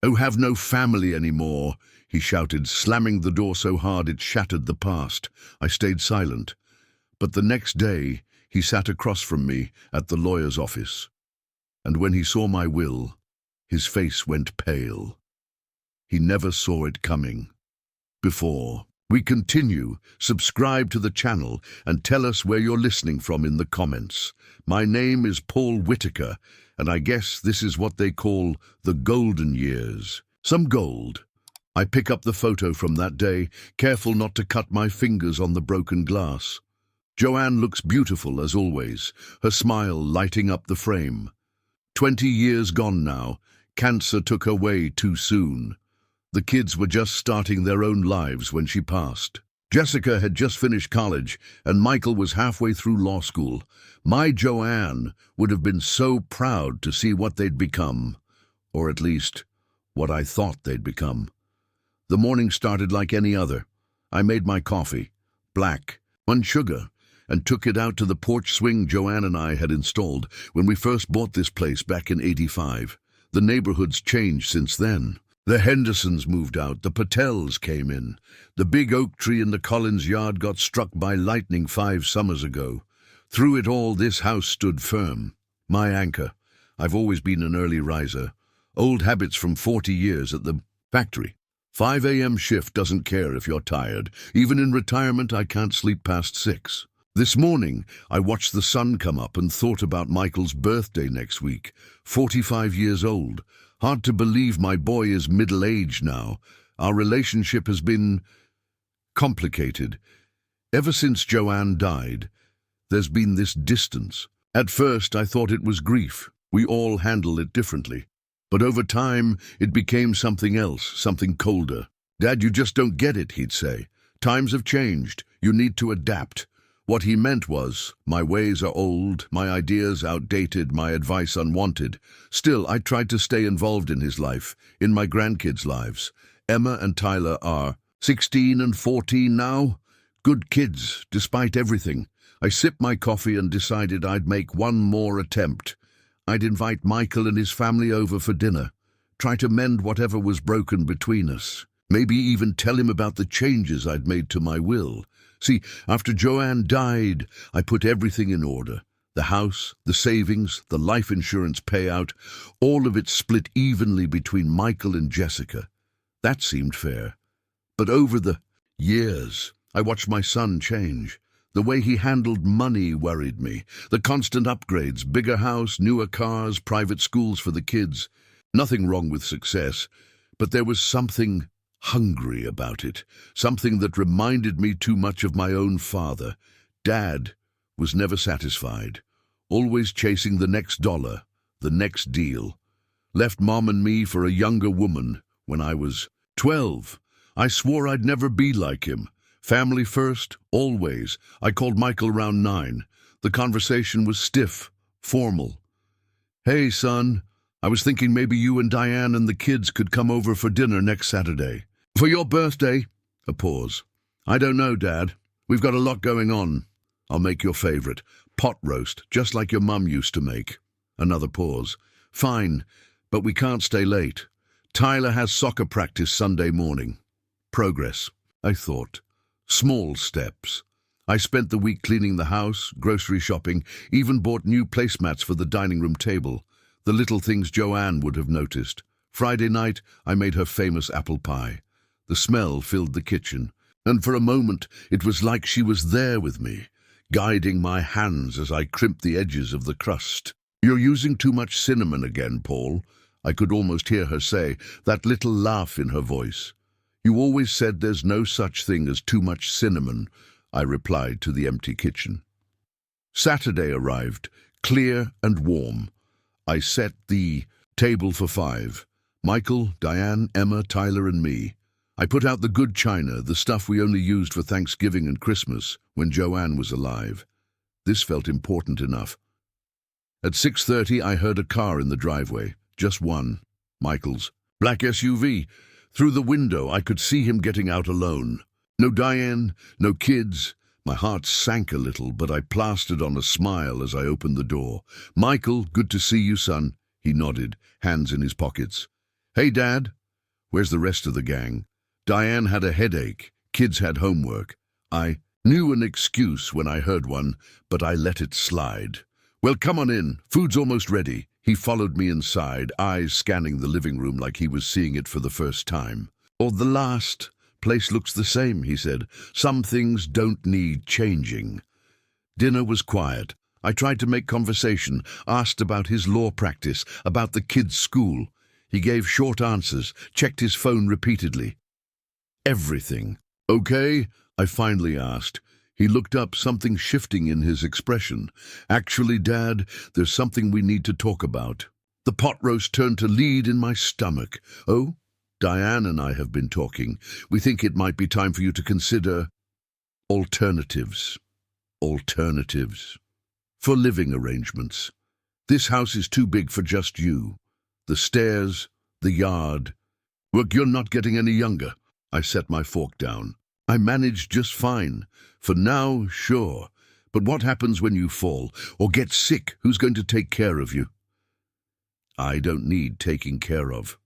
Oh, have no family anymore, he shouted, slamming the door so hard it shattered the past. I stayed silent. But the next day, he sat across from me at the lawyer's office. And when he saw my will, his face went pale. He never saw it coming. Before we continue, subscribe to the channel and tell us where you're listening from in the comments. My name is Paul Whitaker, and I guess this is what they call the golden years. Some gold. I pick up the photo from that day, careful not to cut my fingers on the broken glass. Joanne looks beautiful as always, her smile lighting up the frame. 20 years gone now, cancer took her way too soon. The kids were just starting their own lives when she passed. Jessica had just finished college, and Michael was halfway through law school. My Joanne would have been so proud to see what they'd become, or at least, what I thought they'd become. The morning started like any other. I made my coffee, black, 1 sugar, and took it out to the porch swing Joanne and I had installed when we first bought this place back in '85. The neighborhood's changed since then. The Hendersons moved out, the Patels came in. The big oak tree in the Collins yard got struck by lightning 5 summers ago. Through it all, this house stood firm. My anchor. I've always been an early riser. Old habits from 40 years at the factory. 5 a.m. shift doesn't care if you're tired. Even in retirement, I can't sleep past 6. This morning, I watched the sun come up and thought about Michael's birthday next week. 45 years old. Hard to believe my boy is middle-aged now. Our relationship has been complicated. Ever since Joanne died, there's been this distance. At first, I thought it was grief. We all handle it differently. But over time, it became something else, something colder. "Dad, you just don't get it," he'd say. "Times have changed. You need to adapt." What he meant was, my ways are old, my ideas outdated, my advice unwanted. Still, I tried to stay involved in his life, in my grandkids' lives. Emma and Tyler are 16 and 14 now. Good kids, despite everything. I sipped my coffee and decided I'd make one more attempt. I'd invite Michael and his family over for dinner, try to mend whatever was broken between us. Maybe even tell him about the changes I'd made to my will. See, after Joanne died, I put everything in order. The house, the savings, the life insurance payout, all of it split evenly between Michael and Jessica. That seemed fair. But over the years, I watched my son change. The way he handled money worried me. The constant upgrades, bigger house, newer cars, private schools for the kids. Nothing wrong with success, but there was something hungry about it, something that reminded me too much of my own father. Dad was never satisfied, always chasing the next dollar, the next deal. Left Mom and me for a younger woman when I was 12. I swore I'd never be like him. Family first, always. I called Michael around 9. The conversation was stiff, formal. "Hey, son, I was thinking maybe you and Diane and the kids could come over for dinner next Saturday." "For your birthday?" A pause. "I don't know, Dad. We've got a lot going on." "I'll make your favorite. Pot roast, just like your mum used to make." Another pause. "Fine, but we can't stay late. Tyler has soccer practice Sunday morning." Progress, I thought. Small steps. I spent the week cleaning the house, grocery shopping, even bought new placemats for the dining room table. The little things Joanne would have noticed. Friday night, I made her famous apple pie. The smell filled the kitchen, and for a moment it was like she was there with me, guiding my hands as I crimped the edges of the crust. "You're using too much cinnamon again, Paul," I could almost hear her say, that little laugh in her voice. "You always said there's no such thing as too much cinnamon," I replied to the empty kitchen. Saturday arrived, clear and warm. I set the table for 5. Michael, Diane, Emma, Tyler, and me. I put out the good china, the stuff we only used for Thanksgiving and Christmas when Joanne was alive. This felt important enough. At 6:30, I heard a car in the driveway. Just one. Michael's. Black SUV. Through the window, I could see him getting out alone. No Diane, no kids. My heart sank a little, but I plastered on a smile as I opened the door. "Michael, good to see you, son." He nodded, hands in his pockets. Hey, Dad. Where's the rest of the gang? Diane had a headache. Kids had homework. I knew an excuse when I heard one, but I let it slide. Well, come on in. Food's almost ready. He followed me inside, eyes scanning the living room like he was seeing it for the first time. Or the last. Place looks the same, he said. Some things don't need changing. Dinner was quiet. I tried to make conversation, asked about his law practice, about the kids' school. He gave short answers, checked his phone repeatedly. Everything. Okay? I finally asked. He looked up, something shifting in his expression. Actually, Dad, there's something we need to talk about. The pot roast turned to lead in my stomach. Oh? Diane and I have been talking. We think it might be time for you to consider alternatives. Alternatives. For living arrangements. This house is too big for just you. The stairs, the yard. Look, you're not getting any younger. I set my fork down. I managed just fine. For now, sure. But what happens when you fall or get sick? Who's going to take care of you? I don't need taking care of.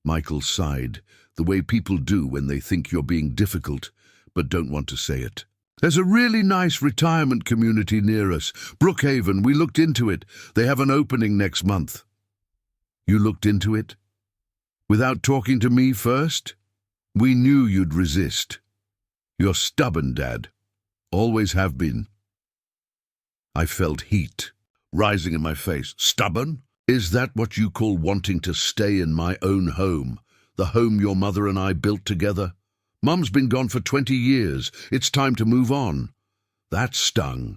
Michael sighed, the way people do when they think you're being difficult, but don't want to say it. There's a really nice retirement community near us. Brookhaven, we looked into it. They have an opening next month. You looked into it? Without talking to me first? We knew you'd resist. You're stubborn, Dad. Always have been. I felt heat rising in my face. Stubborn? Is that what you call wanting to stay in my own home? The home your mother and I built together? Mum's been gone for 20 years. It's time to move on. That stung.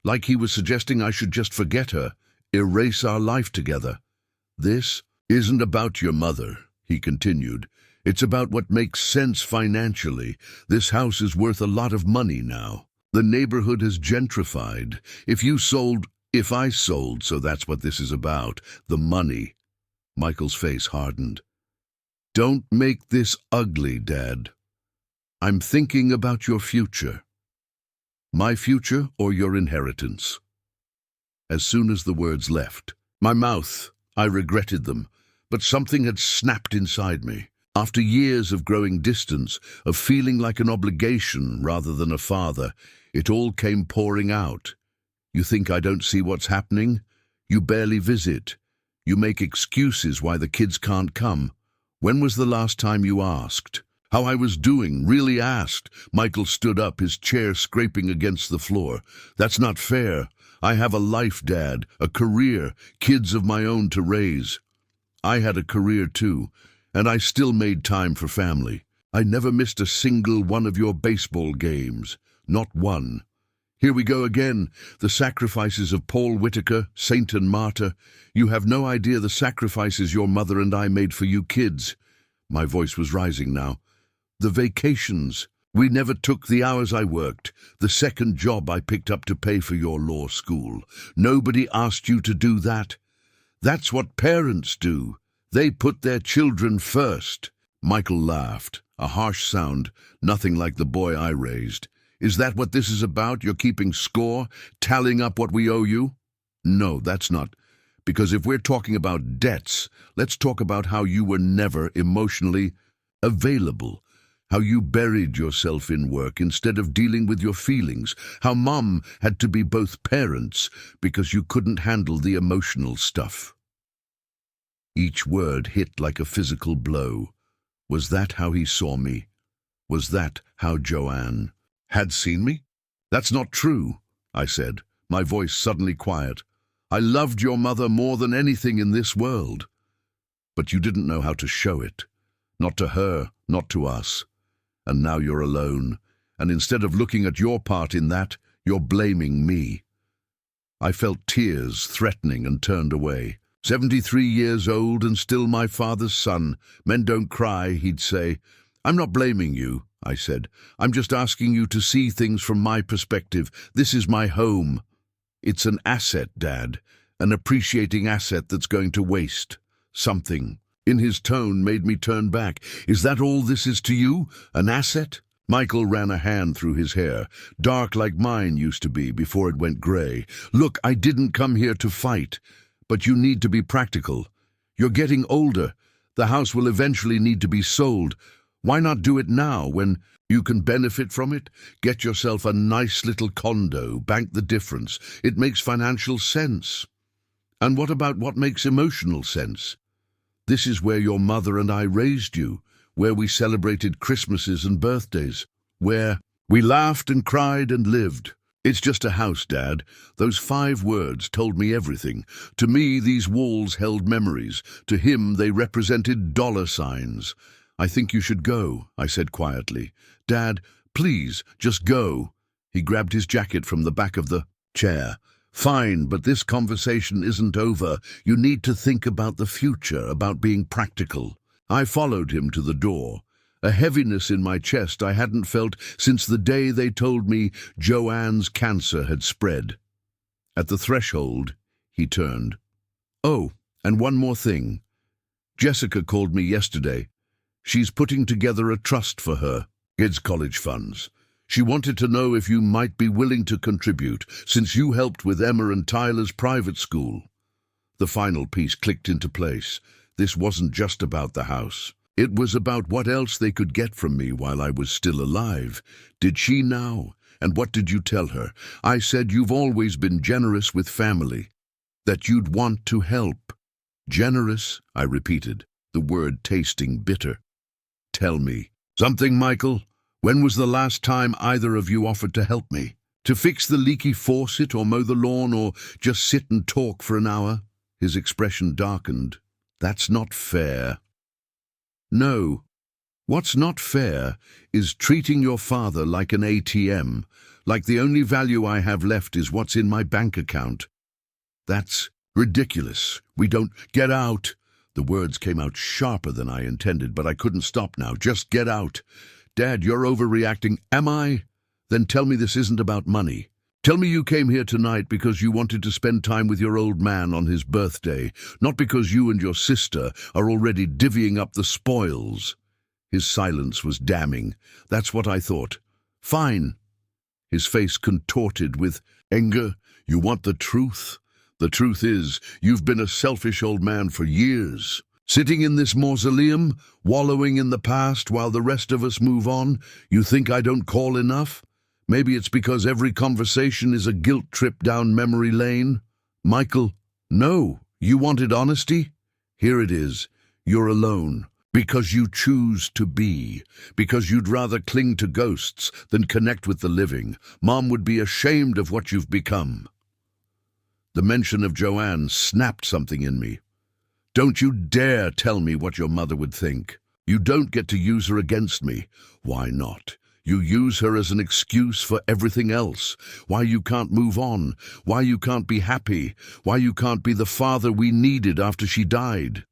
Like he was suggesting I should just forget her, erase our life together. This isn't about your mother, he continued. It's about what makes sense financially. This house is worth a lot of money now. The neighborhood has gentrified. If I sold, so that's what this is about, the money. Michael's face hardened. Don't make this ugly, Dad. I'm thinking about your future. My future or your inheritance? As soon as the words left my mouth, I regretted them, but something had snapped inside me. After years of growing distance, of feeling like an obligation rather than a father, it all came pouring out. You think I don't see what's happening? You barely visit. You make excuses why the kids can't come. When was the last time you asked? How I was doing, really asked. Michael stood up, his chair scraping against the floor. That's not fair. I have a life, Dad, a career, kids of my own to raise. I had a career too, and I still made time for family. I never missed a single one of your baseball games. Not one. Here we go again. The sacrifices of Paul Whitaker, saint and martyr. You have no idea the sacrifices your mother and I made for you kids. My voice was rising now. The vacations. We never took the hours I worked. The second job I picked up to pay for your law school. Nobody asked you to do that. That's what parents do. They put their children first. Michael laughed, a harsh sound, nothing like the boy I raised. Is that what this is about? You're keeping score, tallying up what we owe you? No, that's not. Because if we're talking about debts, let's talk about how you were never emotionally available. How you buried yourself in work instead of dealing with your feelings. How Mom had to be both parents because you couldn't handle the emotional stuff. Each word hit like a physical blow. Was that how he saw me? Was that how Joanne had seen me? That's not true, I said, my voice suddenly quiet. I loved your mother more than anything in this world. But you didn't know how to show it. Not to her, not to us. And now you're alone, and instead of looking at your part in that, you're blaming me. I felt tears threatening and turned away. 73 years old and still my father's son. Men don't cry, he'd say. I'm not blaming you, I said. I'm just asking you to see things from my perspective. This is my home. It's an asset, Dad, an appreciating asset that's going to waste. Something in his tone made me turn back. Is that all this is to you? An asset? Michael ran a hand through his hair, dark like mine used to be before it went gray. Look, I didn't come here to fight, but you need to be practical. You're getting older. The house will eventually need to be sold. Why not do it now when you can benefit from it? Get yourself a nice little condo, bank the difference. It makes financial sense. And what about what makes emotional sense? This is where your mother and I raised you, where we celebrated Christmases and birthdays, where we laughed and cried and lived. It's just a house, Dad. Those 5 words told me everything. To me, these walls held memories. To him, they represented dollar signs. I think you should go, I said quietly. Dad, please, just go. He grabbed his jacket from the back of the chair. Fine, but this conversation isn't over. You need to think about the future, about being practical. I followed him to the door. A heaviness in my chest I hadn't felt since the day they told me Joanne's cancer had spread. At the threshold, he turned. Oh, and one more thing. Jessica called me yesterday. She's putting together a trust for her kids' college funds. She wanted to know if you might be willing to contribute, since you helped with Emma and Tyler's private school. The final piece clicked into place. This wasn't just about the house. It was about what else they could get from me while I was still alive. Did she now? And what did you tell her? I said you've always been generous with family, that you'd want to help. Generous, I repeated, the word tasting bitter. Tell me. Something, Michael? When was the last time either of you offered to help me? To fix the leaky faucet or mow the lawn or just sit and talk for an hour? His expression darkened. That's not fair. No. What's not fair is treating your father like an ATM, like the only value I have left is what's in my bank account. That's ridiculous. We don't get out. The words came out sharper than I intended, but I couldn't stop now. Just get out. Dad, you're overreacting. Am I? Then tell me this isn't about money. Tell me you came here tonight because you wanted to spend time with your old man on his birthday, not because you and your sister are already divvying up the spoils. His silence was damning. That's what I thought. Fine. His face contorted with anger. You want the truth? The truth is, you've been a selfish old man for years. Sitting in this mausoleum, wallowing in the past while the rest of us move on, you think I don't call enough? Maybe it's because every conversation is a guilt trip down memory lane. Michael, no, you wanted honesty? Here it is. You're alone. Because you choose to be. Because you'd rather cling to ghosts than connect with the living. Mom would be ashamed of what you've become. The mention of Joanne snapped something in me. Don't you dare tell me what your mother would think. You don't get to use her against me. Why not? You use her as an excuse for everything else. Why you can't move on. Why you can't be happy. Why you can't be the father we needed after she died.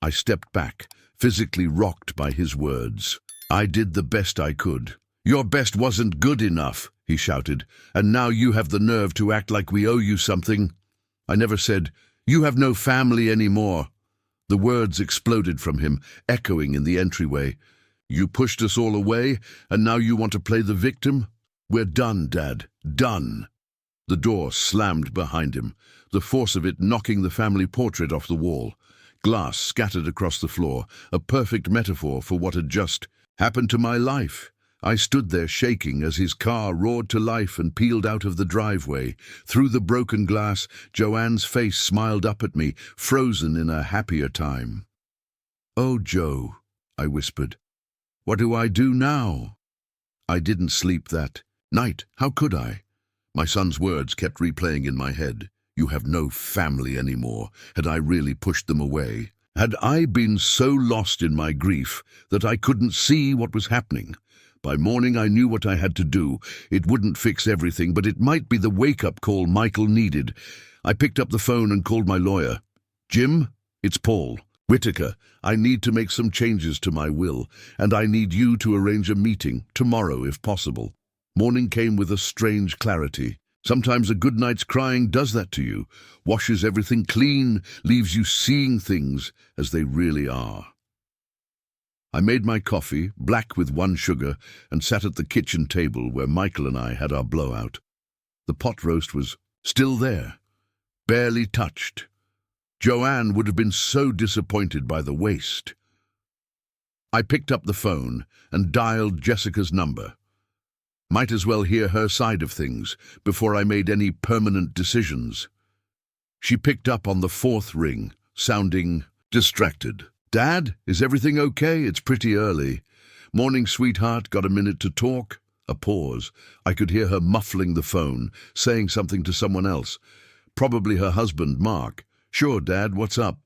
I stepped back, physically rocked by his words. I did the best I could. Your best wasn't good enough, he shouted, and now you have the nerve to act like we owe you something. I never said, you have no family anymore. The words exploded from him, echoing in the entryway. You pushed us all away, and now you want to play the victim? We're done, Dad. Done. The door slammed behind him, the force of it knocking the family portrait off the wall. Glass scattered across the floor, a perfect metaphor for what had just happened to my life. I stood there shaking as his car roared to life and peeled out of the driveway. Through the broken glass, Joanne's face smiled up at me, frozen in a happier time. Oh, Joe, I whispered. What do I do now? I didn't sleep that night. How could I? My son's words kept replaying in my head. You have no family anymore. Had I really pushed them away? Had I been so lost in my grief that I couldn't see what was happening? By morning I knew what I had to do. It wouldn't fix everything, but it might be the wake-up call Michael needed. I picked up the phone and called my lawyer. Jim, it's Paul. Whitaker, I need to make some changes to my will, and I need you to arrange a meeting, tomorrow if possible. Morning came with a strange clarity. Sometimes a good night's crying does that to you, washes everything clean, leaves you seeing things as they really are. I made my coffee, black with 1 sugar, and sat at the kitchen table where Michael and I had our blowout. The pot roast was still there, barely touched. Joanne would have been so disappointed by the waste. I picked up the phone and dialed Jessica's number. Might as well hear her side of things before I made any permanent decisions. She picked up on the fourth ring, sounding distracted. "Dad, is everything okay? It's pretty early. Morning, sweetheart, got a minute to talk?" A pause. I could hear her muffling the phone, saying something to someone else. Probably her husband, Mark. "Sure, Dad, what's up?"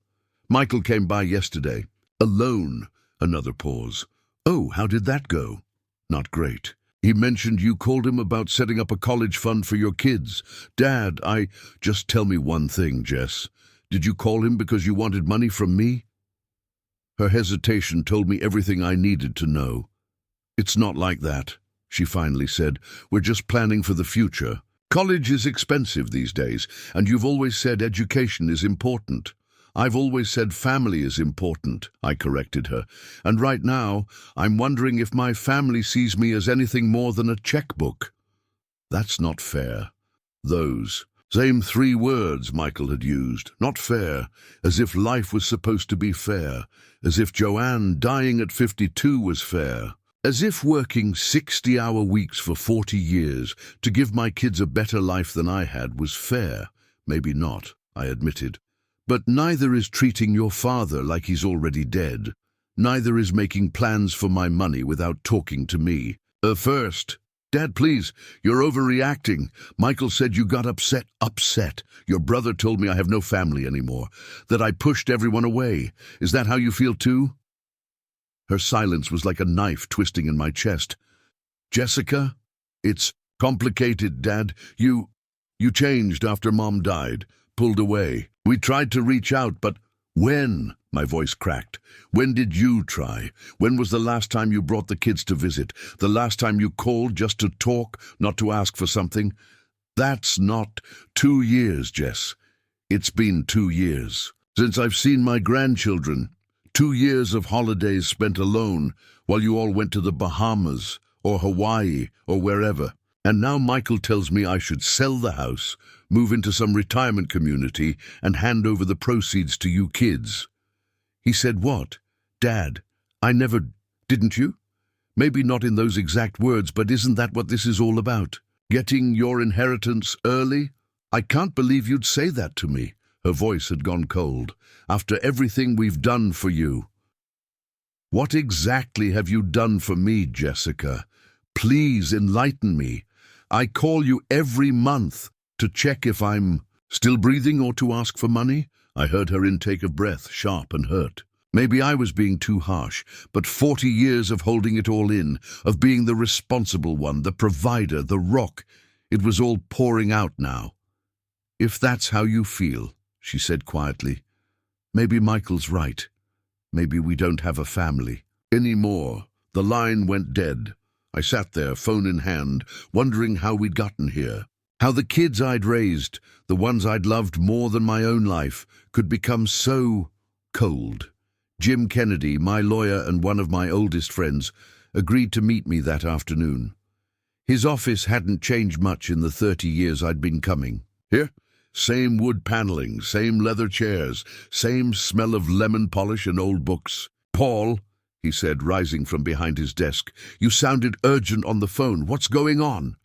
"Michael came by yesterday." "Alone." Another pause. "Oh, how did that go?" "Not great. He mentioned you called him about setting up a college fund for your kids." "Dad, Just tell me one thing, Jess. Did you call him because you wanted money from me?" Her hesitation told me everything I needed to know. "It's not like that," she finally said. "We're just planning for the future. College is expensive these days, and you've always said education is important." "I've always said family is important," I corrected her. "And right now, I'm wondering if my family sees me as anything more than a checkbook." "That's not fair." Those same three words Michael had used. Not fair. As if life was supposed to be fair. As if Joanne dying at 52 was fair. As if working 60-hour weeks for 40 years to give my kids a better life than I had was fair. Maybe not, I admitted. But neither is treating your father like he's already dead. Neither is making plans for my money without talking to me. First, Dad, please, you're overreacting. Michael said you got upset. Upset? Your brother told me I have no family anymore, that I pushed everyone away. Is that how you feel too? Her silence was like a knife twisting in my chest. "Jessica, it's complicated, Dad. You changed after Mom died, pulled away. We tried to reach out, but when?" My voice cracked. "When did you try? When was the last time you brought the kids to visit? The last time you called just to talk, not to ask for something?" "That's not 2 years, Jess. It's been 2 years. Since I've seen my grandchildren. 2 years of holidays spent alone while you all went to the Bahamas or Hawaii or wherever. And now Michael tells me I should sell the house, move into some retirement community, and hand over the proceeds to you kids." He said what? "Dad, I never... Didn't you? Maybe not in those exact words, but isn't that what this is all about? Getting your inheritance early? I can't believe you'd say that to me." Her voice had gone cold. "After everything we've done for you." "What exactly have you done for me, Jessica? Please enlighten me. I call you every month to check if I'm still breathing or to ask for money." I heard her intake of breath, sharp and hurt. Maybe I was being too harsh, but 40 years of holding it all in, of being the responsible one, the provider, the rock, it was all pouring out now. "If that's how you feel," she said quietly, "maybe Michael's right. Maybe we don't have a family anymore." The line went dead. I sat there, phone in hand, wondering how we'd gotten here. How the kids I'd raised, the ones I'd loved more than my own life, could become so cold. Jim Kennedy, my lawyer and one of my oldest friends, agreed to meet me that afternoon. His office hadn't changed much in the 30 years I'd been coming. Here, same wood paneling, same leather chairs, same smell of lemon polish and old books. "Paul," he said, rising from behind his desk, "you sounded urgent on the phone. What's going on?"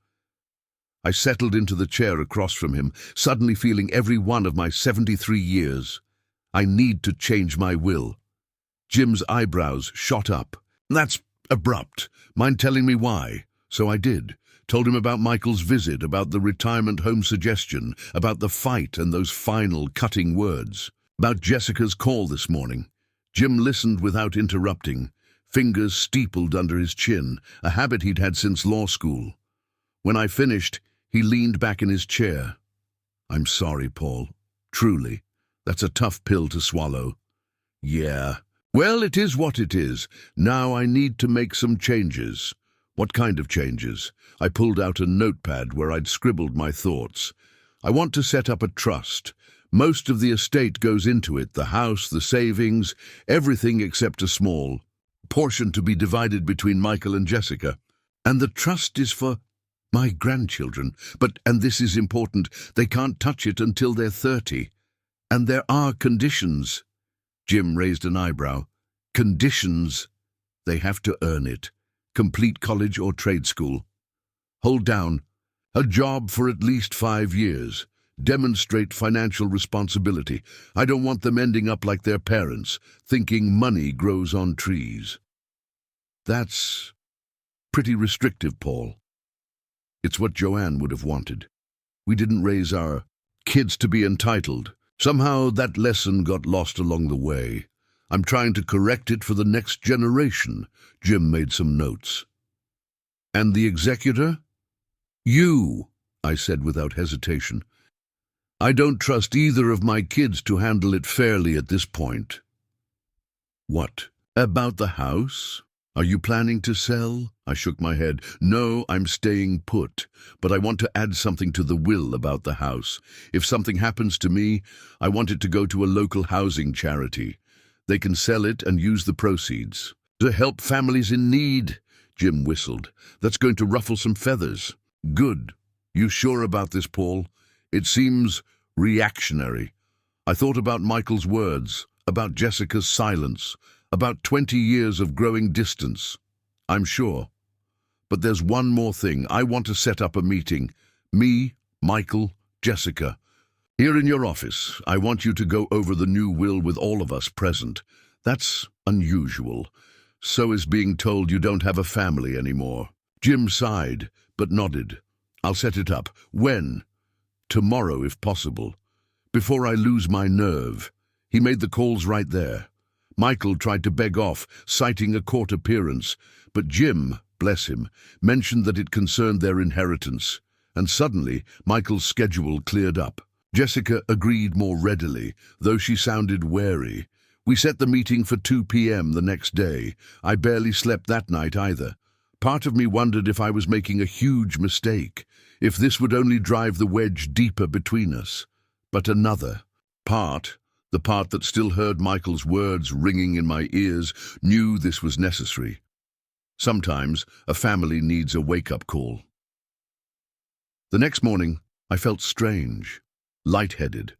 I settled into the chair across from him, suddenly feeling every one of my 73 years. I need to change my will. Jim's eyebrows shot up. "That's abrupt. Mind telling me why?" So I did. Told him about Michael's visit, about the retirement home suggestion, about the fight and those final cutting words, about Jessica's call this morning. Jim listened without interrupting, fingers steepled under his chin, a habit he'd had since law school. When I finished, he leaned back in his chair. "I'm sorry, Paul. Truly. That's a tough pill to swallow." "Yeah. Well, it is what it is. Now I need to make some changes." "What kind of changes?" I pulled out a notepad where I'd scribbled my thoughts. "I want to set up a trust. Most of the estate goes into it, the house, the savings, everything except a small portion to be divided between Michael and Jessica. And the trust is for my grandchildren. But, and this is important, they can't touch it until they're 30. And there are conditions." Jim raised an eyebrow. "Conditions?" They have to earn it. Complete college or trade school. Hold down. A job for at least 5 years. Demonstrate financial responsibility. I don't want them ending up like their parents, thinking money grows on trees. That's pretty restrictive, Paul. It's what Joanne would have wanted. We didn't raise our kids to be entitled. Somehow that lesson got lost along the way. I'm trying to correct it for the next generation. Jim made some notes. And the executor? You, I said without hesitation. I don't trust either of my kids to handle it fairly at this point. What? About the house? Are you planning to sell? I shook my head. No, I'm staying put, but I want to add something to the will about the house. If something happens to me, I want it to go to a local housing charity. They can sell it and use the proceeds. To help families in need, Jim whistled. That's going to ruffle some feathers. Good. You sure about this, Paul? It seems reactionary. I thought about Michael's words, about Jessica's silence, about 20 years of growing distance. I'm sure. But there's one more thing. I want to set up a meeting. Me, Michael, Jessica. Here in your office, I want you to go over the new will with all of us present. That's unusual. So is being told you don't have a family anymore. Jim sighed, but nodded. I'll set it up. When? Tomorrow, if possible. Before I lose my nerve. He made the calls right there. Michael tried to beg off, citing a court appearance, but Jim, bless him, mentioned that it concerned their inheritance. And suddenly, Michael's schedule cleared up. Jessica agreed more readily, though she sounded wary. We set the meeting for 2 p.m. the next day. I barely slept that night either. Part of me wondered if I was making a huge mistake, if this would only drive the wedge deeper between us. But another part, the part that still heard Michael's words ringing in my ears, knew this was necessary. Sometimes a family needs a wake-up call. The next morning, I felt strange, lightheaded.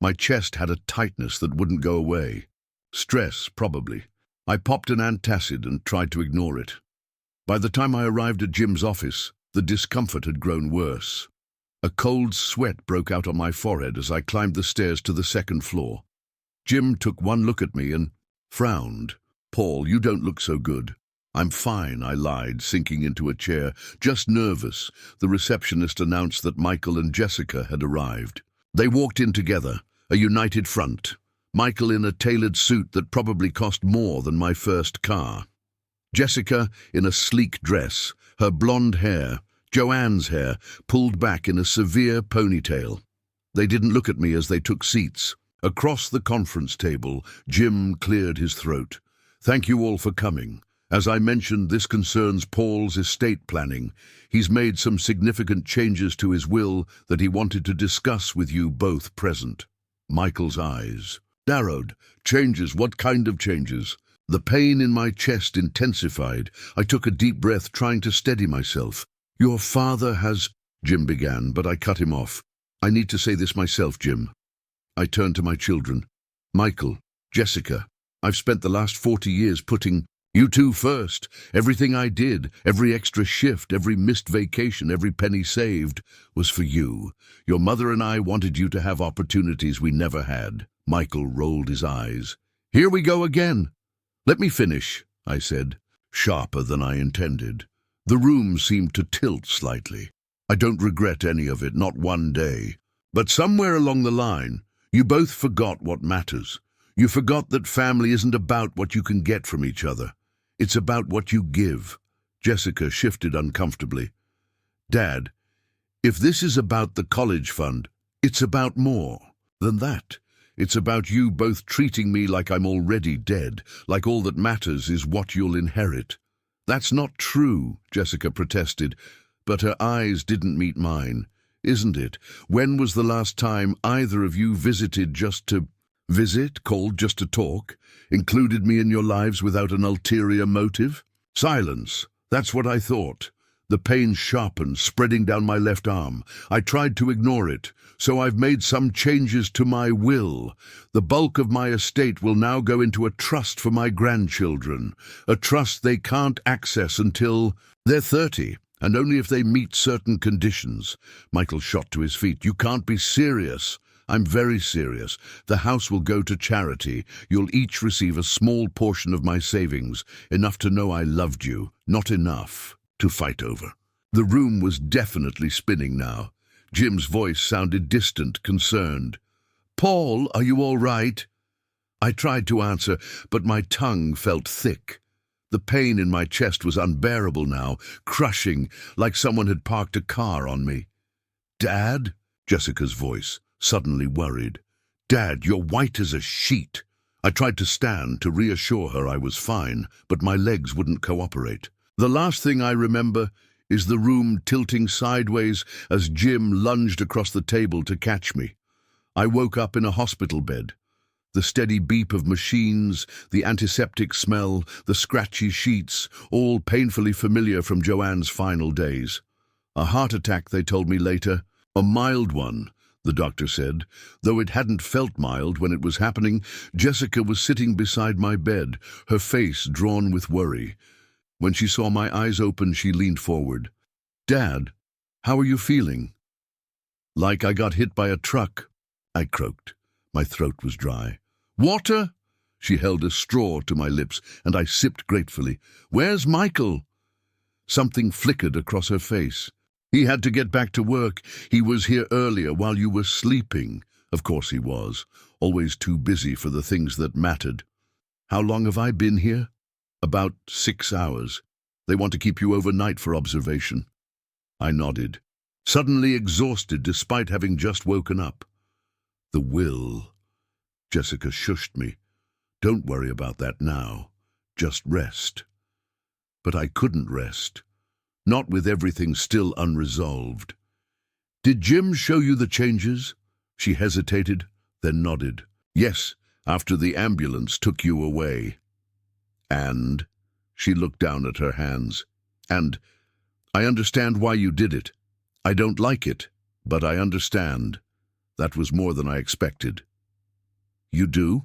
My chest had a tightness that wouldn't go away. Stress, probably. I popped an antacid and tried to ignore it. By the time I arrived at Jim's office, the discomfort had grown worse. A cold sweat broke out on my forehead as I climbed the stairs to the second floor. Jim took one look at me and frowned. Paul, you don't look so good. I'm fine, I lied, sinking into a chair. Just nervous. The receptionist announced that Michael and Jessica had arrived. They walked in together, a united front. Michael in a tailored suit that probably cost more than my first car. Jessica in a sleek dress, her blonde hair, Joanne's hair, pulled back in a severe ponytail. They didn't look at me as they took seats. Across the conference table, Jim cleared his throat. Thank you all for coming. As I mentioned, this concerns Paul's estate planning. He's made some significant changes to his will that he wanted to discuss with you both present. Michael's eyes narrowed. Changes? What kind of changes? The pain in my chest intensified. I took a deep breath, trying to steady myself. Your father has... Jim began, but I cut him off. I need to say this myself, Jim. I turned to my children. Michael, Jessica, I've spent the last 40 years putting you two first. Everything I did, every extra shift, every missed vacation, every penny saved, was for you. Your mother and I wanted you to have opportunities we never had. Michael rolled his eyes. Here we go again. Let me finish, I said, sharper than I intended. The room seemed to tilt slightly. I don't regret any of it, not one day. But somewhere along the line, you both forgot what matters. You forgot that family isn't about what you can get from each other. It's about what you give. Jessica shifted uncomfortably. Dad, if this is about the college fund, it's about more than that. It's about you both treating me like I'm already dead, like all that matters is what you'll inherit. That's not true, Jessica protested, but her eyes didn't meet mine. Isn't it? When was the last time either of you visited just to visit, called just to talk, included me in your lives without an ulterior motive? Silence. That's what I thought. The pain sharpened, spreading down my left arm. I tried to ignore it, so I've made some changes to my will. The bulk of my estate will now go into a trust for my grandchildren, a trust they can't access until they're 30, and only if they meet certain conditions. Michael shot to his feet. You can't be serious. I'm very serious. The house will go to charity. You'll each receive a small portion of my savings, enough to know I loved you, not enough to fight over. The room was definitely spinning now. Jim's voice sounded distant, concerned. "Paul, are you all right?" I tried to answer, but my tongue felt thick. The pain in my chest was unbearable now, crushing, like someone had parked a car on me. "Dad?" Jessica's voice, suddenly worried. "Dad, you're white as a sheet." I tried to stand to reassure her I was fine, but my legs wouldn't cooperate. The last thing I remember is the room tilting sideways as Jim lunged across the table to catch me. I woke up in a hospital bed. The steady beep of machines, the antiseptic smell, the scratchy sheets, all painfully familiar from Joanne's final days. A heart attack, they told me later. A mild one, the doctor said. Though it hadn't felt mild when it was happening, Jessica was sitting beside my bed, her face drawn with worry. When she saw my eyes open, she leaned forward. "Dad, how are you feeling?" "Like I got hit by a truck," I croaked. My throat was dry. "Water?" She held a straw to my lips, and I sipped gratefully. "Where's Michael?" Something flickered across her face. "He had to get back to work. He was here earlier while you were sleeping." Of course he was, always too busy for the things that mattered. "How long have I been here?" "About 6 hours. They want to keep you overnight for observation." I nodded, suddenly exhausted despite having just woken up. "The will." Jessica shushed me. "Don't worry about that now. Just rest." But I couldn't rest. Not with everything still unresolved. "Did Jim show you the changes?" She hesitated, then nodded. "Yes, after the ambulance took you away." "And?" She looked down at her hands. "And I understand why you did it. I don't like it, but I understand." That was more than I expected. "You do?"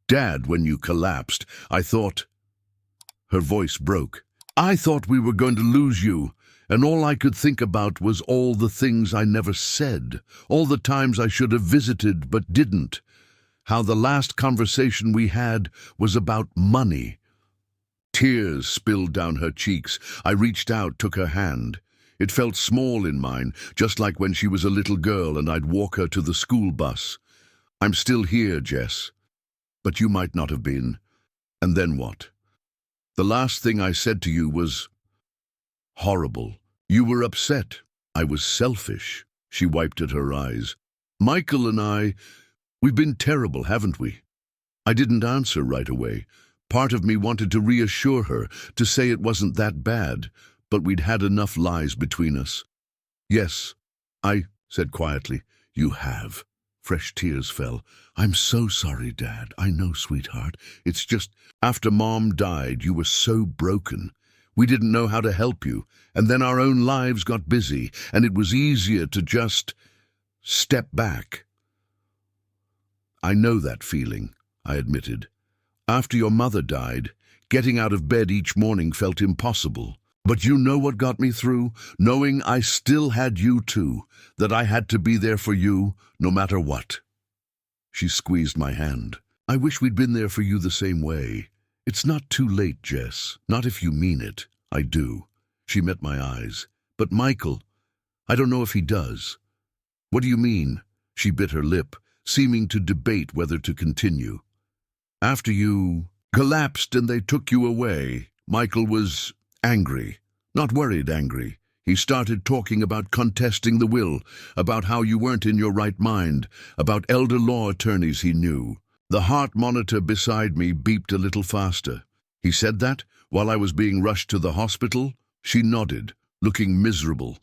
"Dad, when you collapsed, I thought—" Her voice broke. "I thought we were going to lose you, and all I could think about was all the things I never said, all the times I should have visited but didn't. How the last conversation we had was about money." Tears spilled down her cheeks. I reached out, took her hand. It felt small in mine, just like when she was a little girl and I'd walk her to the school bus. "I'm still here, Jess. But you might not have been. And then what? The last thing I said to you was horrible. You were upset. I was selfish." She wiped at her eyes. "Michael and we've been terrible, haven't we?" I didn't answer right away. Part of me wanted to reassure her, to say it wasn't that bad, but we'd had enough lies between us. "Yes," I said quietly. "You have." Fresh tears fell. "I'm so sorry, Dad. I know, sweetheart. It's just, after Mom died, you were so broken. We didn't know how to help you, and then our own lives got busy, and it was easier to just step back." "I know that feeling," I admitted. "After your mother died, getting out of bed each morning felt impossible. But you know what got me through? Knowing I still had you too, that I had to be there for you, no matter what." She squeezed my hand. "I wish we'd been there for you the same way. It's not too late, Jess, not if you mean it." "I do." She met my eyes. "But Michael, I don't know if he does." "What do you mean?" She bit her lip, seeming to debate whether to continue. "After you collapsed and they took you away, Michael was angry. Not worried angry. He started talking about contesting the will, about how you weren't in your right mind, about elder law attorneys he knew." The heart monitor beside me beeped a little faster. "He said that while I was being rushed to the hospital?" She nodded, looking miserable.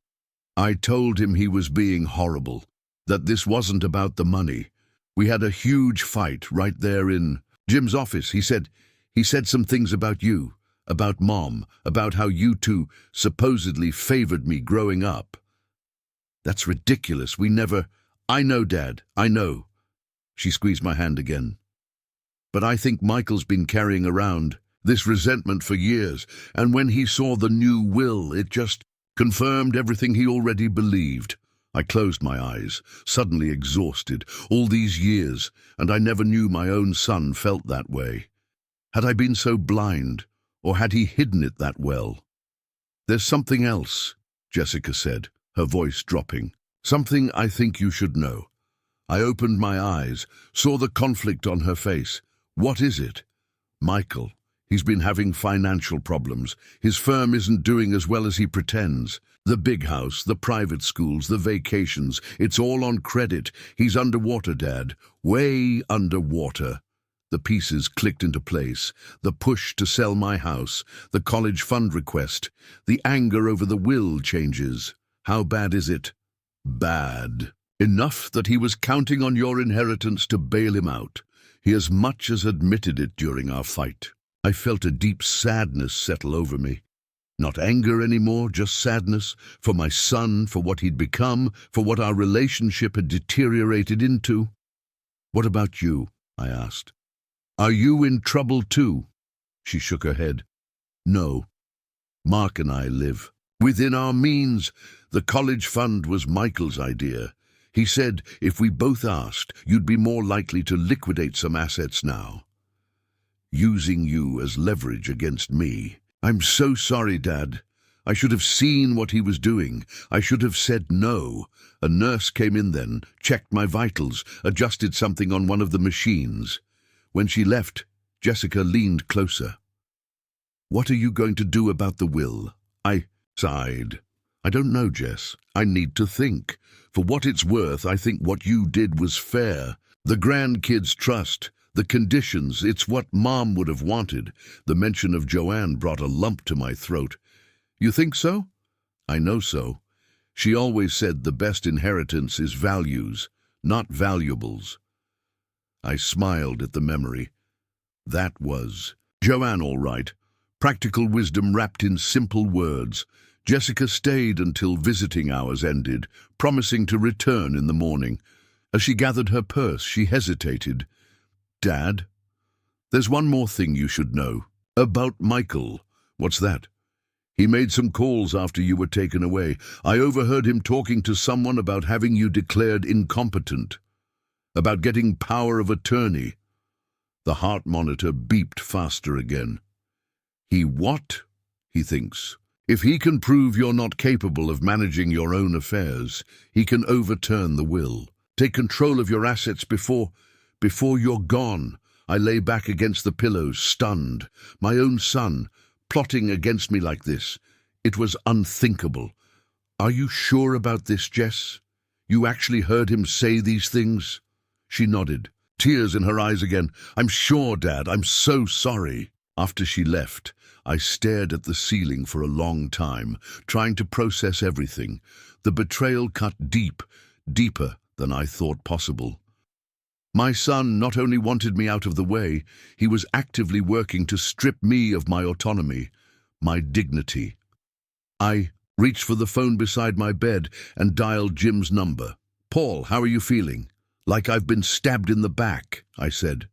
"I told him he was being horrible, that this wasn't about the money. We had a huge fight right there in Jim's office. He said some things about you. About Mom, about how you two supposedly favored me growing up. That's ridiculous. We never... I know, Dad, I know. She squeezed my hand again. But I think Michael's been carrying around this resentment for years, and when he saw the new will, it just confirmed everything he already believed. I closed my eyes, suddenly exhausted. All these years, and I never knew my own son felt that way. Had I been so blind, or had he hidden it that well? There's something else, Jessica said, her voice dropping. Something I think you should know. I opened my eyes, saw the conflict on her face. What is it? Michael. He's been having financial problems. His firm isn't doing as well as he pretends. The big house, the private schools, the vacations, it's all on credit. He's underwater, Dad. Way underwater. The pieces clicked into place. The push to sell my house, the college fund request, the anger over the will changes. How bad is it? Bad. Enough that he was counting on your inheritance to bail him out. He as much as admitted it during our fight. I felt a deep sadness settle over me. Not anger anymore, just sadness for my son, for what he'd become, for what our relationship had deteriorated into. What about you? I asked. Are you in trouble too? She shook her head. No. Mark and I live within our means. The college fund was Michael's idea. He said if we both asked, you'd be more likely to liquidate some assets now, using you as leverage against me. I'm so sorry, Dad. I should have seen what he was doing. I should have said no. A nurse came in then, checked my vitals, adjusted something on one of the machines. When she left, Jessica leaned closer. What are you going to do about the will? I sighed. I don't know, Jess. I need to think. For what it's worth, I think what you did was fair. The grandkids' trust, the conditions, it's what Mom would have wanted. The mention of Joanne brought a lump to my throat. You think so? I know so. She always said the best inheritance is values, not valuables. I smiled at the memory. That was Joanne, all right. Practical wisdom wrapped in simple words. Jessica stayed until visiting hours ended, promising to return in the morning. As she gathered her purse, she hesitated. Dad, there's one more thing you should know. About Michael. What's that? He made some calls after you were taken away. I overheard him talking to someone about having you declared incompetent. About getting power of attorney. The heart monitor beeped faster again. He what? He thinks. If he can prove you're not capable of managing your own affairs, he can overturn the will. Take control of your assets before you're gone. I lay back against the pillows, stunned. My own son, plotting against me like this. It was unthinkable. Are you sure about this, Jess? You actually heard him say these things? She nodded, tears in her eyes again. I'm sure, Dad. I'm so sorry. After she left, I stared at the ceiling for a long time, trying to process everything. The betrayal cut deep, deeper than I thought possible. My son not only wanted me out of the way, he was actively working to strip me of my autonomy, my dignity. I reached for the phone beside my bed and dialed Jim's number. Paul, how are you feeling? Like I've been stabbed in the back, I said.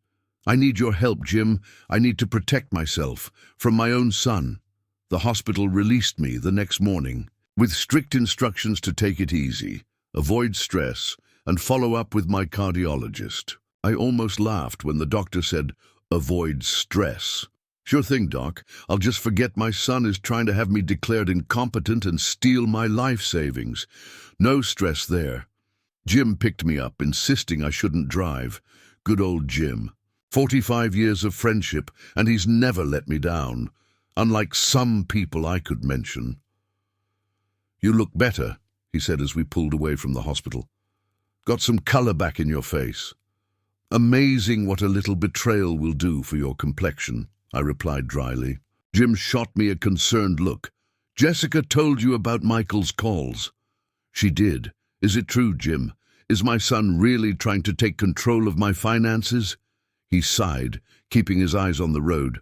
I need your help, Jim. I need to protect myself from my own son. The hospital released me the next morning, with strict instructions to take it easy, avoid stress, and follow up with my cardiologist. I almost laughed when the doctor said, avoid stress. Sure thing, Doc. I'll just forget my son is trying to have me declared incompetent and steal my life savings. No stress there. Jim picked me up, insisting I shouldn't drive. Good old Jim. 45 years of friendship, and he's never let me down, unlike some people I could mention. You look better, he said as we pulled away from the hospital. Got some color back in your face. Amazing what a little betrayal will do for your complexion, I replied dryly. Jim shot me a concerned look. Jessica told you about Michael's calls. She did. Is it true, Jim? Is my son really trying to take control of my finances? He sighed, keeping his eyes on the road.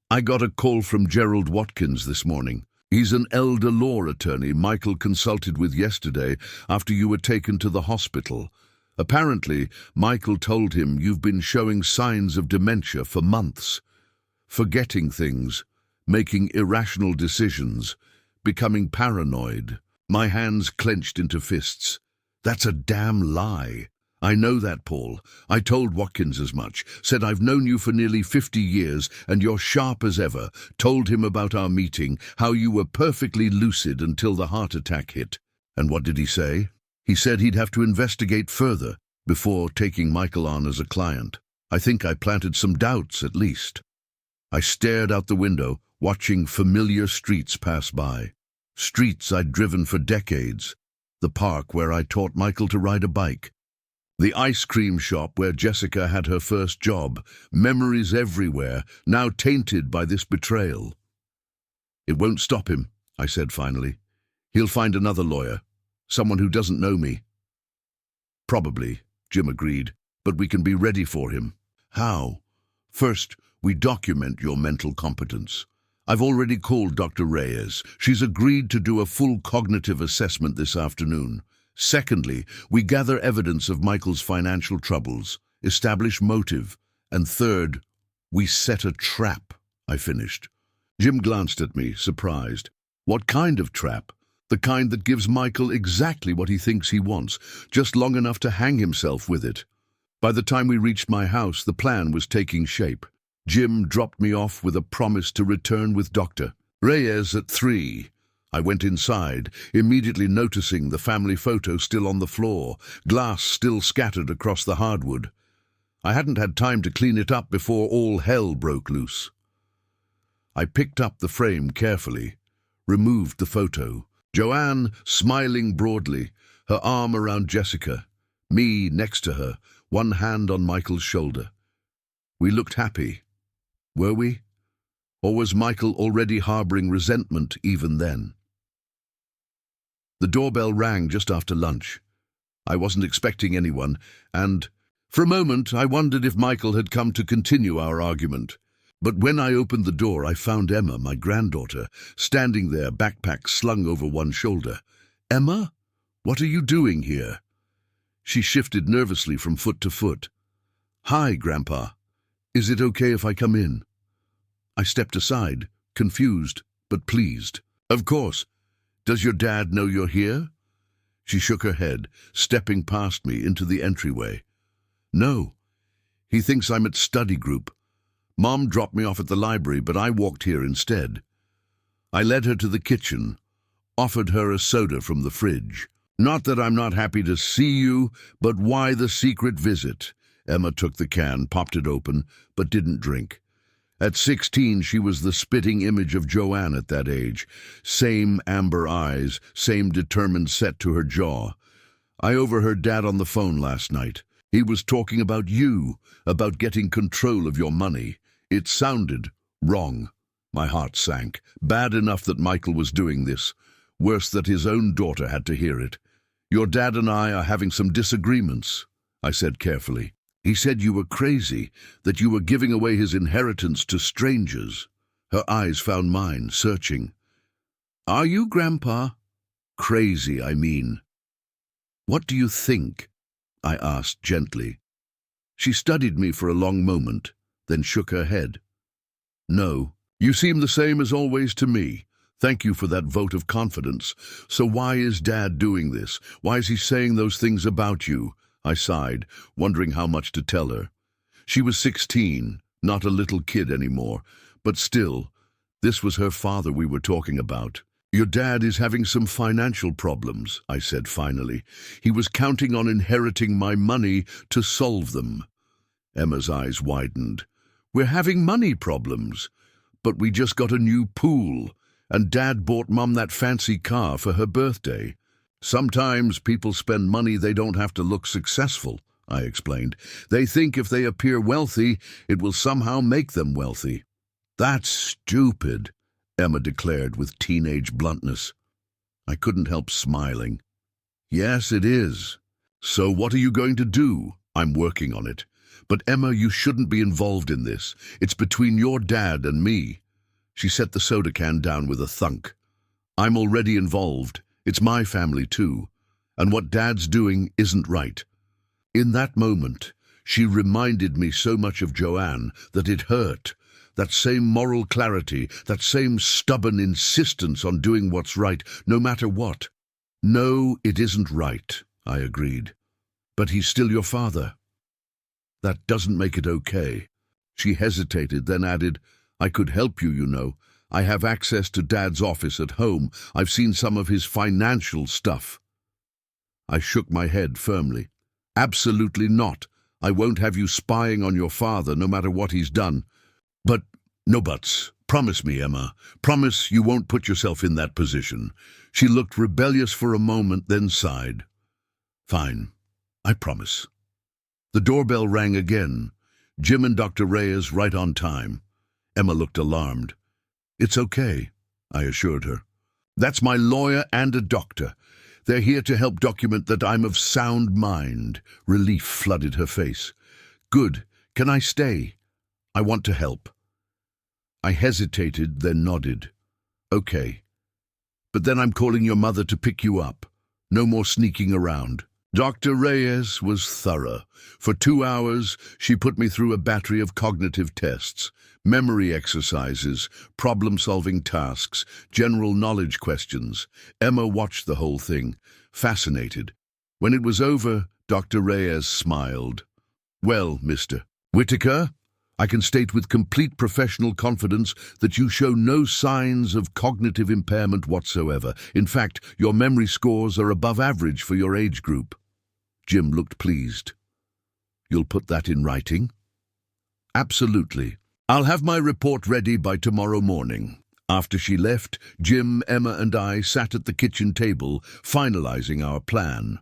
I got a call from Gerald Watkins this morning. He's an elder law attorney Michael consulted with yesterday after you were taken to the hospital. Apparently, Michael told him you've been showing signs of dementia for months. Forgetting things, making irrational decisions, becoming paranoid. My hands clenched into fists. That's a damn lie. I know that, Paul. I told Watkins as much, said I've known you for nearly 50 years and you're sharp as ever, told him about our meeting, how you were perfectly lucid until the heart attack hit. And what did he say? He said he'd have to investigate further before taking Michael on as a client. I think I planted some doubts, at least. I stared out the window, watching familiar streets pass by. Streets I'd driven for decades. The park where I taught Michael to ride a bike. The ice cream shop where Jessica had her first job. Memories everywhere, now tainted by this betrayal. It won't stop him, I said finally. He'll find another lawyer, someone who doesn't know me. Probably, Jim agreed, but we can be ready for him. How? First, we document your mental competence. I've already called Dr. Reyes. She's agreed to do a full cognitive assessment this afternoon. Secondly, we gather evidence of Michael's financial troubles, establish motive. And third, we set a trap, I finished. Jim glanced at me, surprised. What kind of trap? The kind that gives Michael exactly what he thinks he wants, just long enough to hang himself with it. By the time we reached my house, the plan was taking shape. Jim dropped me off with a promise to return with Dr. Reyes at 3. I went inside, immediately noticing the family photo still on the floor, glass still scattered across the hardwood. I hadn't had time to clean it up before all hell broke loose. I picked up the frame carefully, removed the photo. Joanne smiling broadly, her arm around Jessica, me next to her, one hand on Michael's shoulder. We looked happy. Were we? Or was Michael already harboring resentment even then? The doorbell rang just after lunch. I wasn't expecting anyone, and for a moment I wondered if Michael had come to continue our argument. But when I opened the door, I found Emma, my granddaughter, standing there, backpack slung over one shoulder. Emma? What are you doing here? She shifted nervously from foot to foot. Hi, Grandpa. Is it okay if I come in? I stepped aside, confused but pleased. Of course. Does your dad know you're here? She shook her head, stepping past me into the entryway. No. He thinks I'm at study group. Mom dropped me off at the library, but I walked here instead. I led her to the kitchen, offered her a soda from the fridge. Not that I'm not happy to see you, but why the secret visit? Emma took the can, popped it open, but didn't drink. At 16, she was the spitting image of Joanne at that age. Same amber eyes, same determined set to her jaw. I overheard Dad on the phone last night. He was talking about you, about getting control of your money. It sounded wrong. My heart sank. Bad enough that Michael was doing this. Worse that his own daughter had to hear it. Your dad and I are having some disagreements, I said carefully. He said you were crazy, that you were giving away his inheritance to strangers. Her eyes found mine, searching. Are you, Grandpa? Crazy, I mean. What do you think? I asked gently. She studied me for a long moment, then shook her head. No, you seem the same as always to me. Thank you for that vote of confidence. So why is Dad doing this? Why is he saying those things about you? I sighed, wondering how much to tell her. She was 16, not a little kid anymore, but still, this was her father we were talking about. Your dad is having some financial problems, I said finally. He was counting on inheriting my money to solve them. Emma's eyes widened. We're having money problems, but we just got a new pool, and Dad bought Mum that fancy car for her birthday. Sometimes people spend money they don't have to look successful, I explained. They think if they appear wealthy, it will somehow make them wealthy. That's stupid, Emma declared with teenage bluntness. I couldn't help smiling. Yes, it is. So what are you going to do? I'm working on it. But Emma, you shouldn't be involved in this. It's between your dad and me. She set the soda can down with a thunk. I'm already involved. It's my family too. And what Dad's doing isn't right. In that moment, she reminded me so much of Joanne that it hurt. That same moral clarity, that same stubborn insistence on doing what's right, no matter what. No, it isn't right, I agreed. But he's still your father. That doesn't make it okay. She hesitated, then added, I could help you, you know. I have access to Dad's office at home. I've seen some of his financial stuff. I shook my head firmly. Absolutely not. I won't have you spying on your father, no matter what he's done. But, no buts. Promise me, Emma. Promise you won't put yourself in that position. She looked rebellious for a moment, then sighed. Fine. I promise. The doorbell rang again. Jim and Dr. Reyes right on time. Emma looked alarmed. It's okay, I assured her. That's my lawyer and a doctor. They're here to help document that I'm of sound mind. Relief flooded her face. Good. Can I stay? I want to help. I hesitated, then nodded. Okay. But then I'm calling your mother to pick you up. No more sneaking around. Dr. Reyes was thorough. For 2 hours, she put me through a battery of cognitive tests, memory exercises, problem-solving tasks, general knowledge questions. Emma watched the whole thing, fascinated. When it was over, Dr. Reyes smiled. Well, Mr. Whitaker, I can state with complete professional confidence that you show no signs of cognitive impairment whatsoever. In fact, your memory scores are above average for your age group. Jim looked pleased. You'll put that in writing? Absolutely. I'll have my report ready by tomorrow morning. After she left, Jim, Emma, and I sat at the kitchen table, finalizing our plan.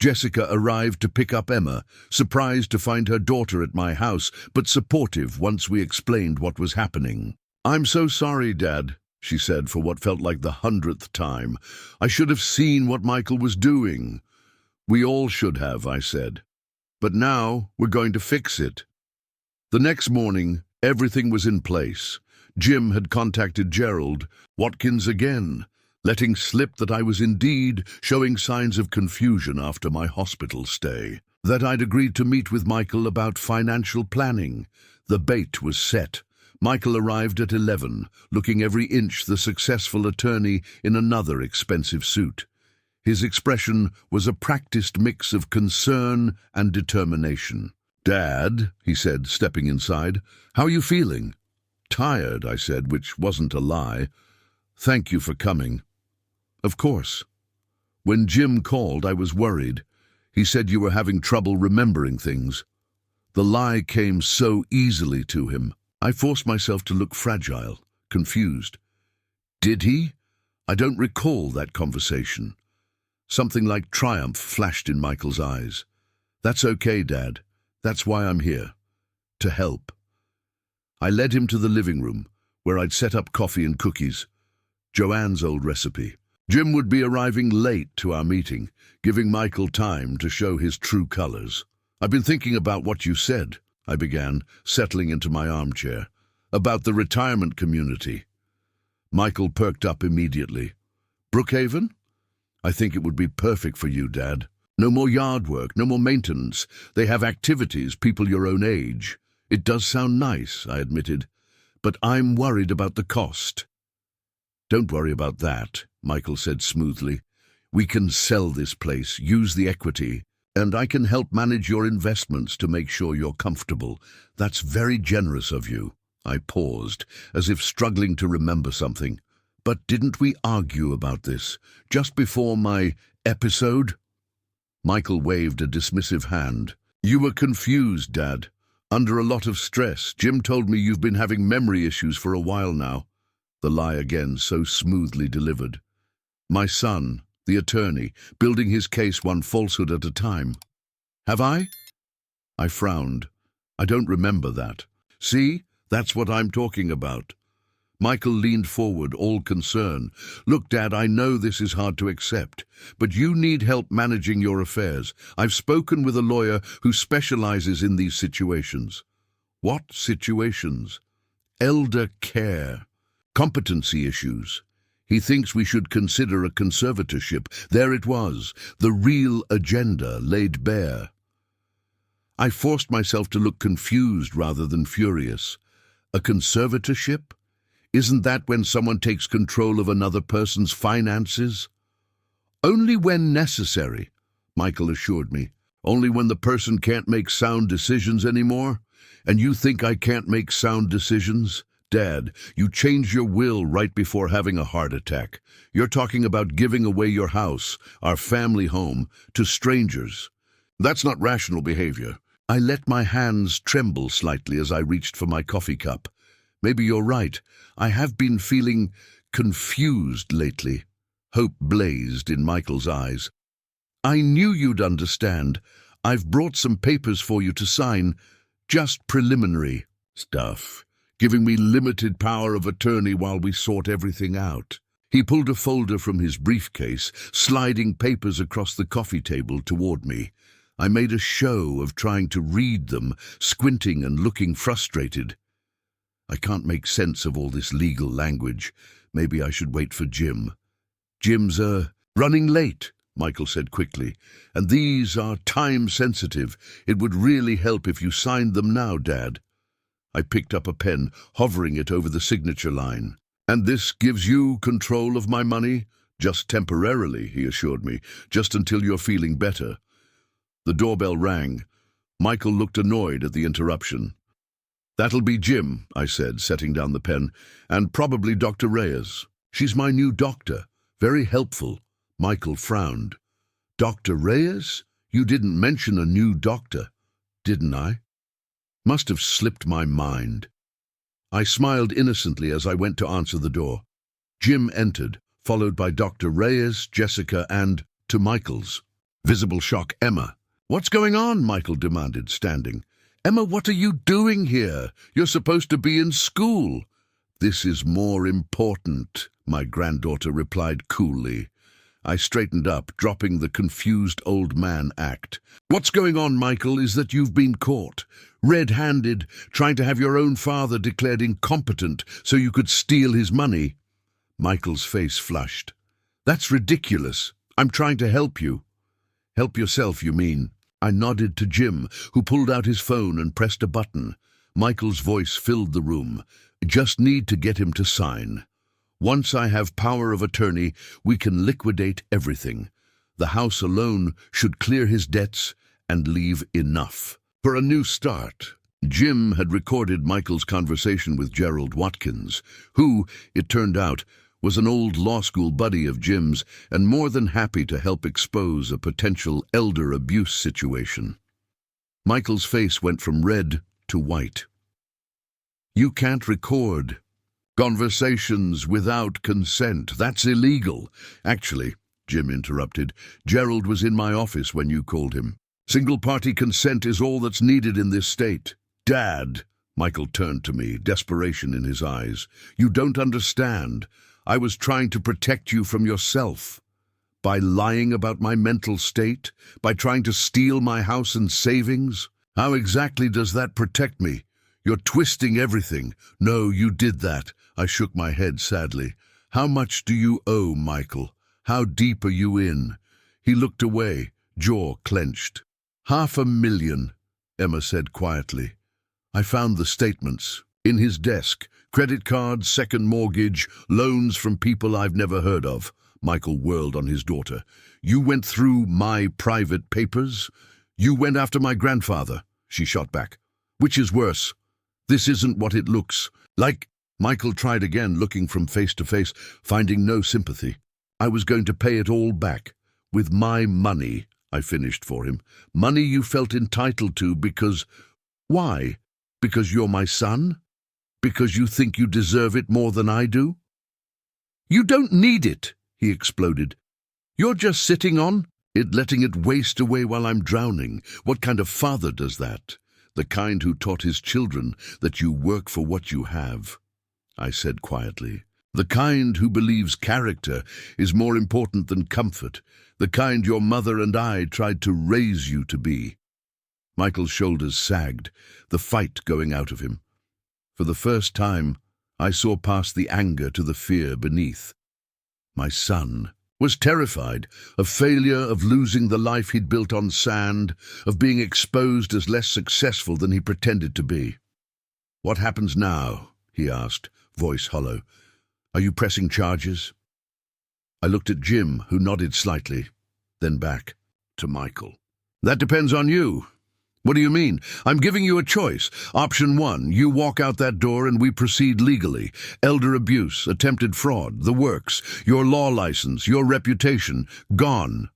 Jessica arrived to pick up Emma, surprised to find her daughter at my house, but supportive once we explained what was happening. I'm so sorry, Dad, she said for what felt like the 100th time. I should have seen what Michael was doing. We all should have, I said. But now we're going to fix it. The next morning, everything was in place. Jim had contacted Gerald, Watkins again, letting slip that I was indeed showing signs of confusion after my hospital stay, that I'd agreed to meet with Michael about financial planning. The bait was set. Michael arrived at 11, looking every inch the successful attorney in another expensive suit. His expression was a practiced mix of concern and determination. Dad, he said, stepping inside, how are you feeling? Tired, I said, which wasn't a lie. Thank you for coming. Of course. When Jim called, I was worried. He said you were having trouble remembering things. The lie came so easily to him. I forced myself to look fragile, confused. Did he? I don't recall that conversation. Something like triumph flashed in Michael's eyes. That's okay, Dad. That's why I'm here. To help. I led him to the living room, where I'd set up coffee and cookies. Joanne's old recipe. Jim would be arriving late to our meeting, giving Michael time to show his true colors. I've been thinking about what you said, I began, settling into my armchair, about the retirement community. Michael perked up immediately. Brookhaven? I think it would be perfect for you, Dad. No more yard work, no more maintenance. They have activities, people your own age. It does sound nice, I admitted, but I'm worried about the cost. Don't worry about that, Michael said smoothly. We can sell this place, use the equity, and I can help manage your investments to make sure you're comfortable. That's very generous of you. I paused, as if struggling to remember something. But didn't we argue about this just before my episode? Michael waved a dismissive hand. You were confused, Dad. Under a lot of stress. Jim told me you've been having memory issues for a while now. The lie again, so smoothly delivered. My son, the attorney, building his case one falsehood at a time. Have I? I frowned. I don't remember that. See, that's what I'm talking about. Michael leaned forward, all concern. Look, Dad, I know this is hard to accept, but you need help managing your affairs. I've spoken with a lawyer who specializes in these situations. What situations? Elder care. Competency issues. He thinks we should consider a conservatorship. There it was, the real agenda laid bare. I forced myself to look confused rather than furious. A conservatorship? Isn't that when someone takes control of another person's finances? Only when necessary, Michael assured me. Only when the person can't make sound decisions anymore? And you think I can't make sound decisions? Dad, you changed your will right before having a heart attack. You're talking about giving away your house, our family home, to strangers. That's not rational behavior. I let my hands tremble slightly as I reached for my coffee cup. Maybe you're right. I have been feeling confused lately. Hope blazed in Michael's eyes. I knew you'd understand. I've brought some papers for you to sign. Just preliminary stuff, giving me limited power of attorney while we sort everything out. He pulled a folder from his briefcase, sliding papers across the coffee table toward me. I made a show of trying to read them, squinting and looking frustrated. I can't make sense of all this legal language. Maybe I should wait for Jim. Jim's running late, Michael said quickly, and these are time-sensitive. It would really help if you signed them now, Dad. I picked up a pen, hovering it over the signature line. And this gives you control of my money? Just temporarily, he assured me, just until you're feeling better. The doorbell rang. Michael looked annoyed at the interruption. That'll be Jim, I said, setting down the pen, and probably Dr. Reyes. She's my new doctor. Very helpful. Michael frowned. Dr. Reyes? You didn't mention a new doctor, didn't I? Must have slipped my mind. I smiled innocently as I went to answer the door. Jim entered, followed by Dr. Reyes, Jessica, and, to Michael's visible shock, Emma. What's going on? Michael demanded, standing. Emma, what are you doing here? You're supposed to be in school. This is more important, my granddaughter replied coolly. I straightened up, dropping the confused old man act. What's going on, Michael, is that you've been caught, red-handed, trying to have your own father declared incompetent so you could steal his money. Michael's face flushed. That's ridiculous. I'm trying to help you. Help yourself, you mean? I nodded to Jim, who pulled out his phone and pressed a button. Michael's voice filled the room. Just need to get him to sign. Once I have power of attorney, we can liquidate everything. The house alone should clear his debts and leave enough. For a new start, Jim had recorded Michael's conversation with Gerald Watkins, who, it turned out, was an old law school buddy of Jim's and more than happy to help expose a potential elder abuse situation. Michael's face went from red to white. You can't record conversations without consent. That's illegal. Actually, Jim interrupted, Gerald was in my office when you called him. Single-party consent is all that's needed in this state. Dad, Michael turned to me, desperation in his eyes. You don't understand. I was trying to protect you from yourself. By lying about my mental state? By trying to steal my house and savings? How exactly does that protect me? You're twisting everything. No, you did that. I shook my head sadly. How much do you owe, Michael? How deep are you in? He looked away, jaw clenched. $500,000, Emma said quietly. I found the statements. In his desk. Credit cards, second mortgage, loans from people I've never heard of. Michael whirled on his daughter. You went through my private papers? You went after my grandfather, she shot back. Which is worse? This isn't what it looks like. Michael tried again, looking from face to face, finding no sympathy. I was going to pay it all back. With my money, I finished for him. Money you felt entitled to because... Why? Because you're my son? Because you think you deserve it more than I do? You don't need it, he exploded. You're just sitting on it, letting it waste away while I'm drowning. What kind of father does that? The kind who taught his children that you work for what you have. I said quietly. The kind who believes character is more important than comfort, the kind your mother and I tried to raise you to be. Michael's shoulders sagged, the fight going out of him. For the first time, I saw past the anger to the fear beneath. My son was terrified of failure, of losing the life he'd built on sand, of being exposed as less successful than he pretended to be. "What happens now?" he asked, voice hollow. "Are you pressing charges?" I looked at Jim, who nodded slightly, then back to Michael. "That depends on you." "What do you mean?" "I'm giving you a choice. Option 1, you walk out that door and we proceed legally. Elder abuse, attempted fraud, the works, your law license, your reputation, gone."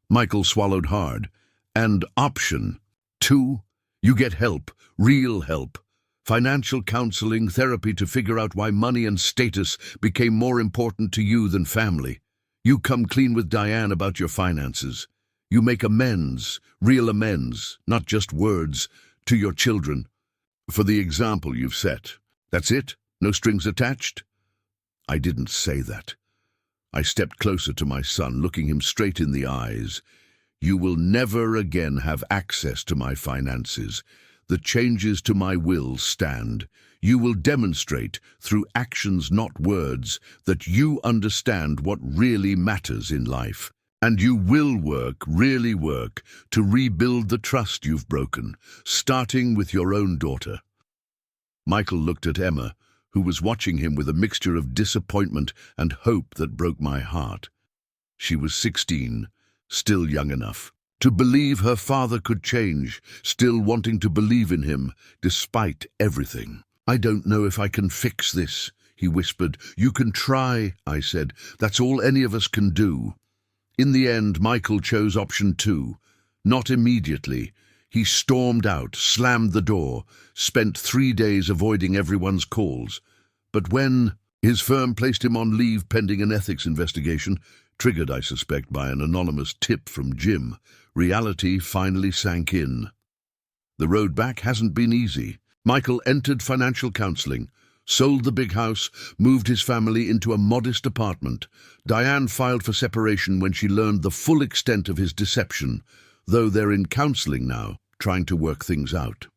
Michael swallowed hard. "And option 2, you get help, real help. Financial counseling, therapy to figure out why money and status became more important to you than family. You come clean with Diane about your finances. You make amends, real amends, not just words, to your children. For the example you've set. That's it? No strings attached?" I didn't say that. I stepped closer to my son, looking him straight in the eyes. "You will never again have access to my finances. The changes to my will stand. You will demonstrate, through actions not words, that you understand what really matters in life. And you will work, really work, to rebuild the trust you've broken, starting with your own daughter." Michael looked at Emma, who was watching him with a mixture of disappointment and hope that broke my heart. She was 16, still young enough to believe her father could change, still wanting to believe in him, despite everything. "I don't know if I can fix this," he whispered. "You can try," I said. "That's all any of us can do." In the end, Michael chose option 2. Not immediately. He stormed out, slammed the door, spent 3 days avoiding everyone's calls. But when his firm placed him on leave pending an ethics investigation, triggered, I suspect, by an anonymous tip from Jim, reality finally sank in. The road back hasn't been easy. Michael entered financial counseling, sold the big house, moved his family into a modest apartment. Diane filed for separation when she learned the full extent of his deception, though they're in counseling now, trying to work things out.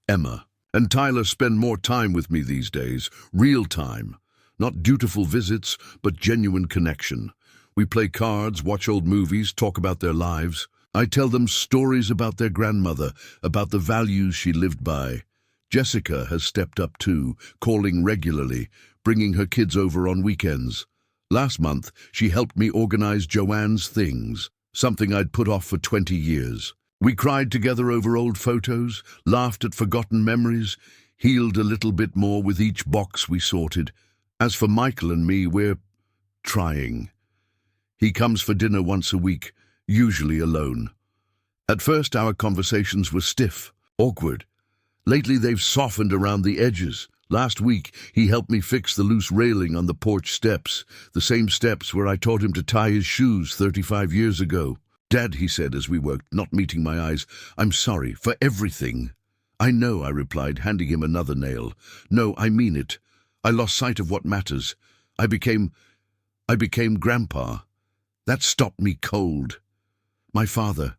Emma and Tyler spend more time with me these days, real time. Not dutiful visits, but genuine connection. We play cards, watch old movies, talk about their lives. I tell them stories about their grandmother, about the values she lived by. Jessica has stepped up too, calling regularly, bringing her kids over on weekends. Last month, she helped me organize Joanne's things, something I'd put off for 20 years. We cried together over old photos, laughed at forgotten memories, healed a little bit more with each box we sorted. As for Michael and me, we're trying. He comes for dinner once a week, usually alone. At first, our conversations were stiff, awkward. Lately, they've softened around the edges. Last week, he helped me fix the loose railing on the porch steps, the same steps where I taught him to tie his shoes 35 years ago. "Dad," he said as we worked, not meeting my eyes, "I'm sorry for everything." "I know," I replied, handing him another nail. "No, I mean it. I lost sight of what matters. I became Grandpa. That stopped me cold. My father,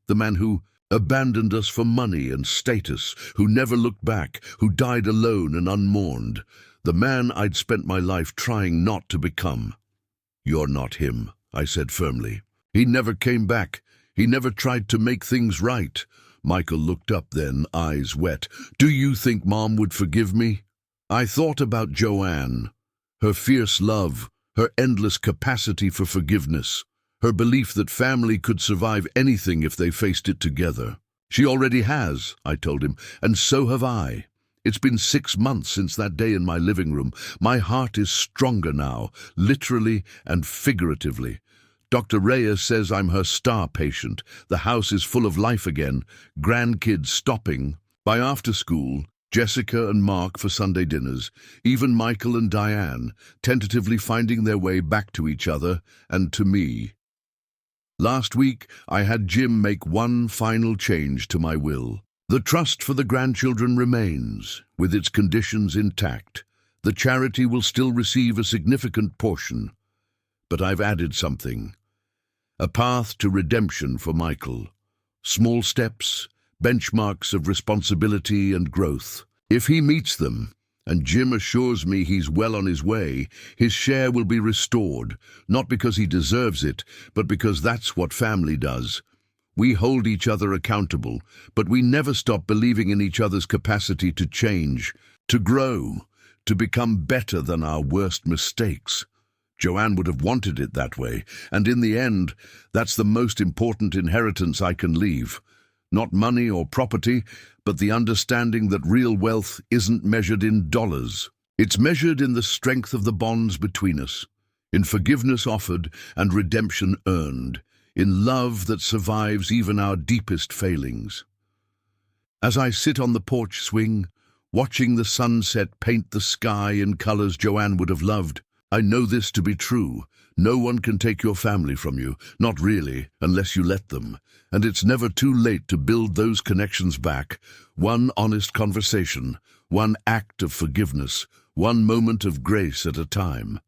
the man who abandoned us for money and status, who never looked back, who died alone and unmourned, the man I'd spent my life trying not to become." "You're not him," I said firmly. "He never came back. He never tried to make things right." Michael looked up then, eyes wet. "Do you think Mom would forgive me?" I thought about Joanne, her fierce love, her endless capacity for forgiveness, her belief that family could survive anything if they faced it together. "She already has," I told him, "and so have I. It's been 6 months since that day in my living room. My heart is stronger now, literally and figuratively. Dr. Reyes says I'm her star patient. The house is full of life again, grandkids stopping by after school, Jessica and Mark for Sunday dinners, even Michael and Diane, tentatively finding their way back to each other and to me. Last week, I had Jim make one final change to my will. The trust for the grandchildren remains, with its conditions intact. The charity will still receive a significant portion. But I've added something. A path to redemption for Michael. Small steps, benchmarks of responsibility and growth. If he meets them, and Jim assures me he's well on his way, his share will be restored, not because he deserves it, but because that's what family does. We hold each other accountable, but we never stop believing in each other's capacity to change, to grow, to become better than our worst mistakes. Joanne would have wanted it that way, and in the end, that's the most important inheritance I can leave. Not money or property, but the understanding that real wealth isn't measured in dollars. It's measured in the strength of the bonds between us, in forgiveness offered and redemption earned, in love that survives even our deepest failings. As I sit on the porch swing, watching the sunset paint the sky in colors Joanne would have loved, I know this to be true. No one can take your family from you, not really, unless you let them. And it's never too late to build those connections back. One honest conversation, one act of forgiveness, one moment of grace at a time.